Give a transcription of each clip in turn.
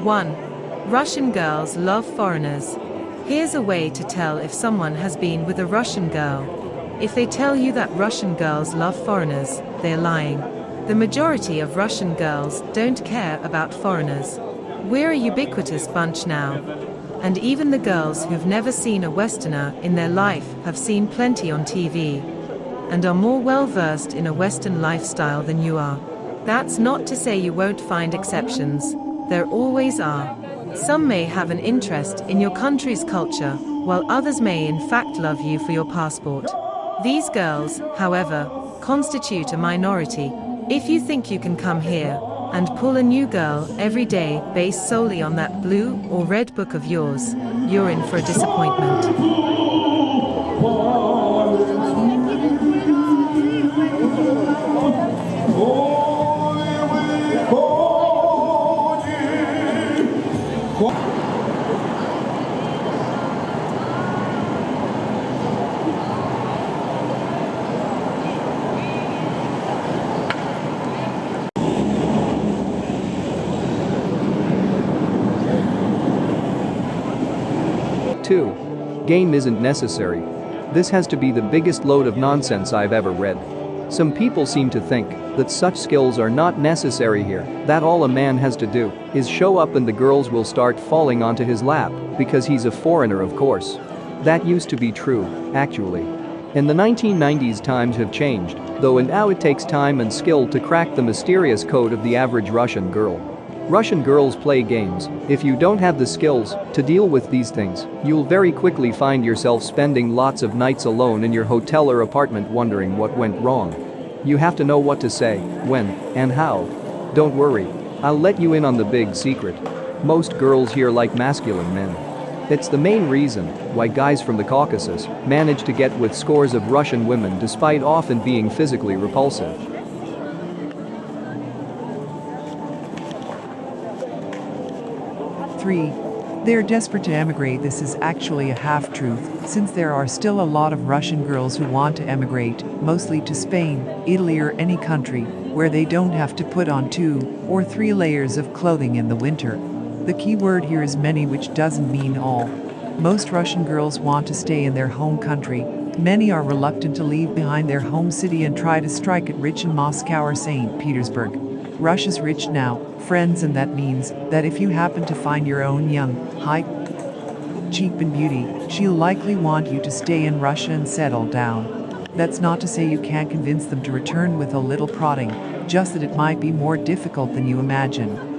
1. Russian girls love foreigners. Here's a way to tell if someone has been with a Russian girl. If they tell you that Russian girls love foreigners, they're lying. The majority of Russian girls don't care about foreigners. We're a ubiquitous bunch now. And even the girls who've never seen a Westerner in their life have seen plenty on TV. And are more well-versed in a Western lifestyle than you are. That's not to say you won't find exceptions. There always are. Some may have an interest in your country's culture, while others may in fact love you for your passport. These girls, however, constitute a minority. If you think you can come here and pull a new girl every day based solely on that blue or red book of yours, you're in for a disappointment. 2. Game isn't necessary. This has to be the biggest load of nonsense I've ever read. Some people seem to think that such skills are not necessary here, that all a man has to do is show up and the girls will start falling onto his lap because he's a foreigner, of course. That used to be true, actually. In the 1990s times have changed, though, and now it takes time and skill to crack the mysterious code of the average Russian girl. Russian girls play games. If you don't have the skills to deal with these things, you'll very quickly find yourself spending lots of nights alone in your hotel or apartment wondering what went wrong. You have to know what to say, when, and how. Don't worry, I'll let you in on the big secret. Most girls here like masculine men. It's the main reason why guys from the Caucasus manage to get with scores of Russian women despite often being physically repulsive. 3. They're desperate to emigrate. This is actually a half-truth, since there are still a lot of Russian girls who want to emigrate, mostly to Spain, Italy or any country where they don't have to put on 2 or 3 layers of clothing in the winter. The key word here is many, which doesn't mean all. Most Russian girls want to stay in their home country. Many are reluctant to leave behind their home city and try to strike it rich in Moscow or St. Petersburg. Russia's rich now, friends, and that means that if you happen to find your own young, high, cheap and beauty, she'll likely want you to stay in Russia and settle down. That's not to say you can't convince them to return with a little prodding, just that it might be more difficult than you imagine.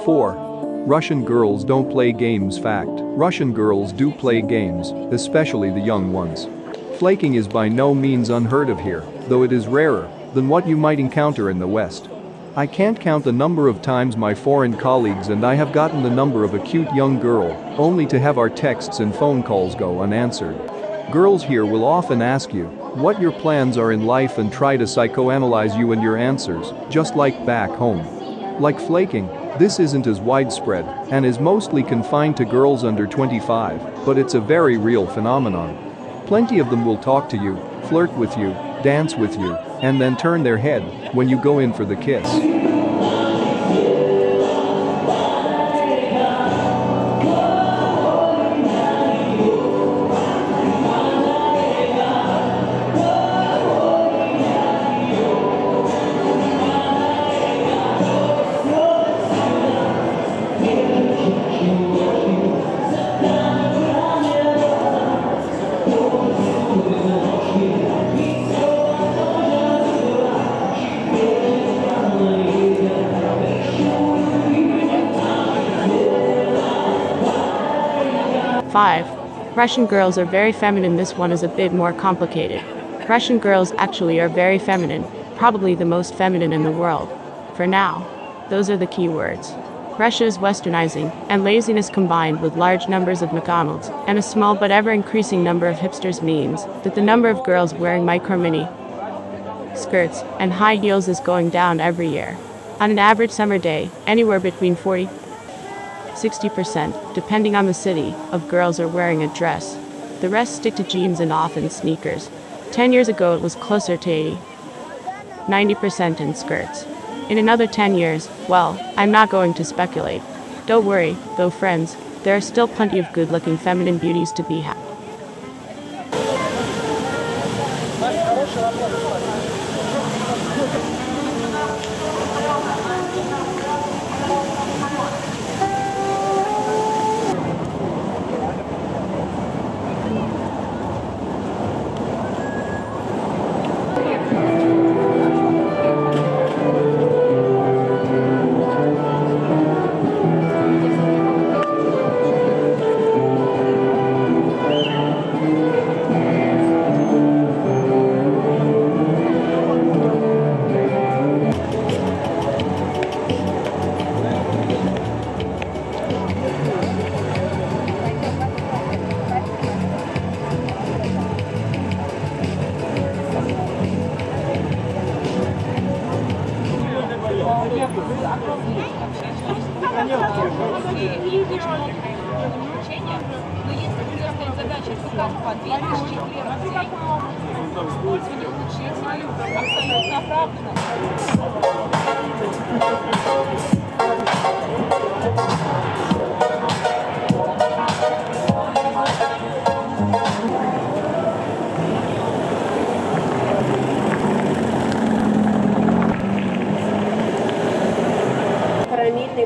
4. Russian girls don't play games. Fact: Russian girls do play games, especially the young ones. Flaking is by no means unheard of here, though it is rarer than what you might encounter in the West. I can't count the number of times my foreign colleagues and I have gotten the number of a cute young girl, only to have our texts and phone calls go unanswered. Girls here will often ask you what your plans are in life and try to psychoanalyze you and your answers, just like back home. Like flaking, this isn't as widespread and is mostly confined to girls under 25, but it's a very real phenomenon. Plenty of them will talk to you, flirt with you, dance with you, and then turn their head when you go in for the kiss. 5. Russian girls are very feminine. This one is a bit more complicated. Russian girls actually are very feminine, probably the most feminine in the world. For now. Those are the key words. Russia is westernizing, and laziness combined with large numbers of McDonald's and a small but ever-increasing number of hipsters means that the number of girls wearing micro-mini skirts and high heels is going down every year. On an average summer day, anywhere between 40–60%, depending on the city, of girls are wearing a dress. The rest stick to jeans and often sneakers. 10 years ago it was closer to 80–90% in skirts. In another 10 years, well, I'm not going to speculate. Don't worry, though friends, there are still plenty of good-looking feminine beauties to be had.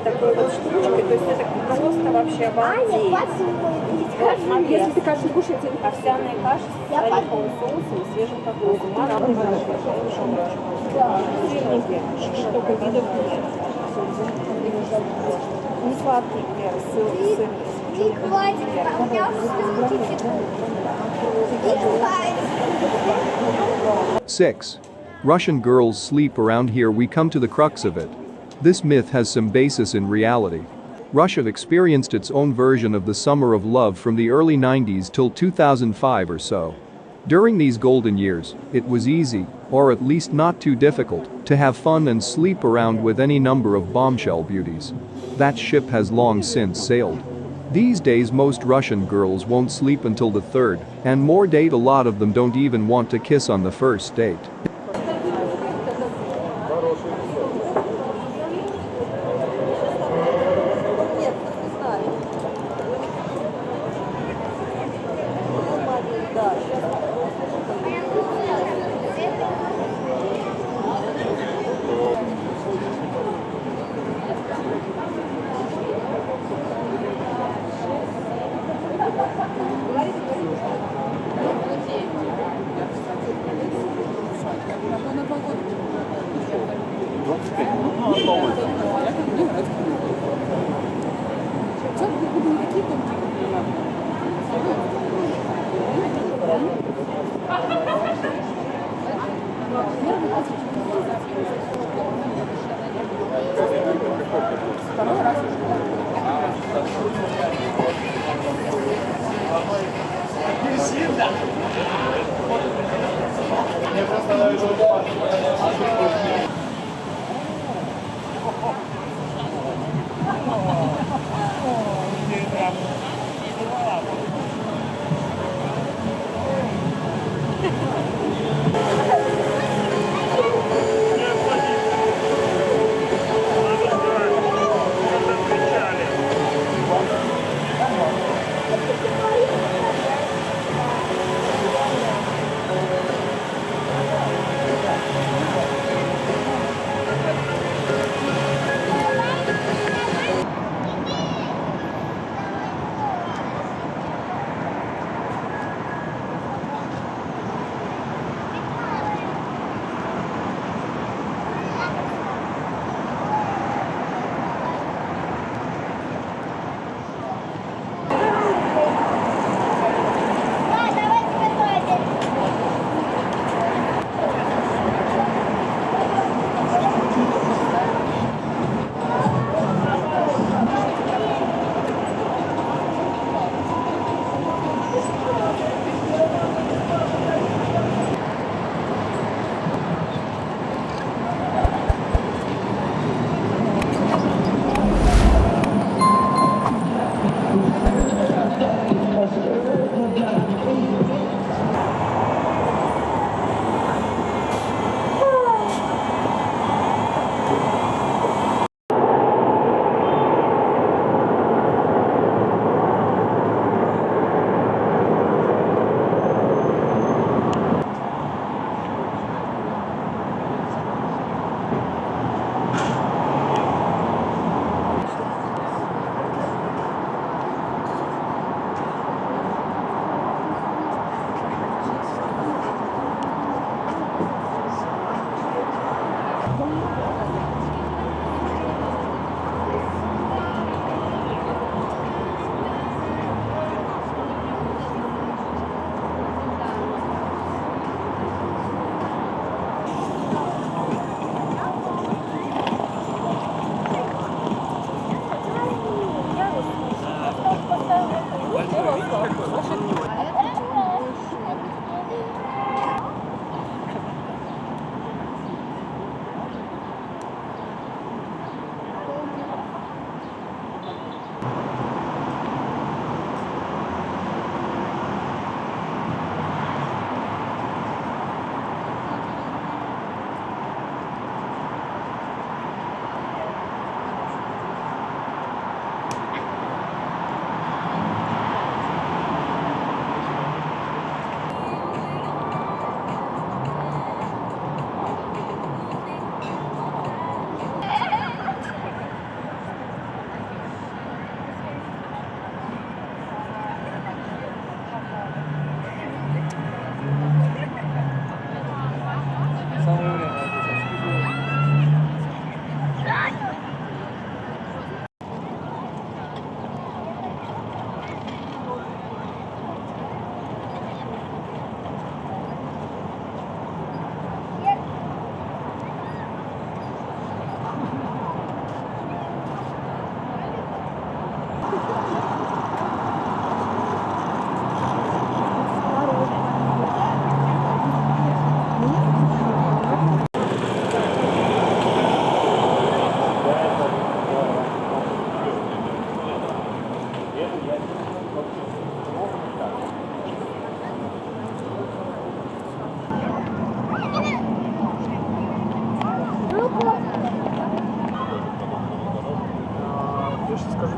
Такой вот штучкой, то есть это просто вообще обалдеть. Если ты кашу не кушаете, овсяная каша с ореховым соусом и свежим кокосом. Сырники, штука видов нет. Не сладкий хлеб, сыр. 6. Russian girls sleep around. Here we come to the crux of it. This myth has some basis in reality. Russia experienced its own version of the summer of love from the early 90s till 2005 or so. During these golden years, it was easy, or at least not too difficult, to have fun and sleep around with any number of bombshell beauties. That ship has long since sailed. These days most Russian girls won't sleep until the third, and more date. A lot of them don't even want to kiss on the first date.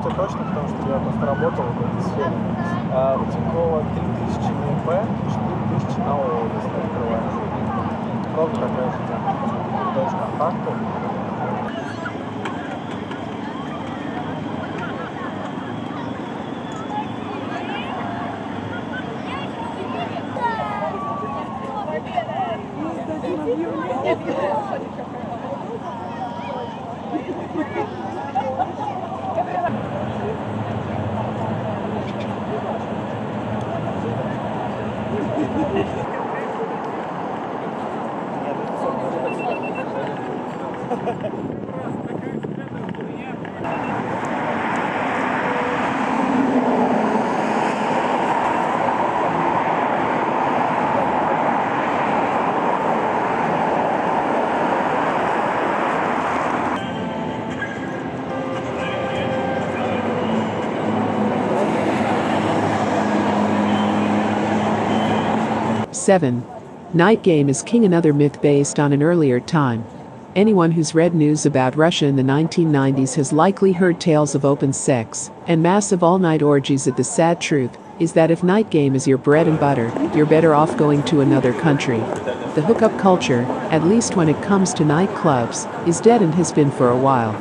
тебя точно, потому что я просто работал в этой сфере. Утекло 3000 на ИП, 4000 на ООО, если открываешь. Ровно такая же тема. Даешь контакты. Seven. Night game is king, another myth based on an earlier time. Anyone who's read news about Russia in the 1990s has likely heard tales of open sex and massive all-night orgies. The sad truth is that if night game is your bread and butter, you're better off going to another country. The hookup culture, at least when it comes to nightclubs, is dead and has been for a while.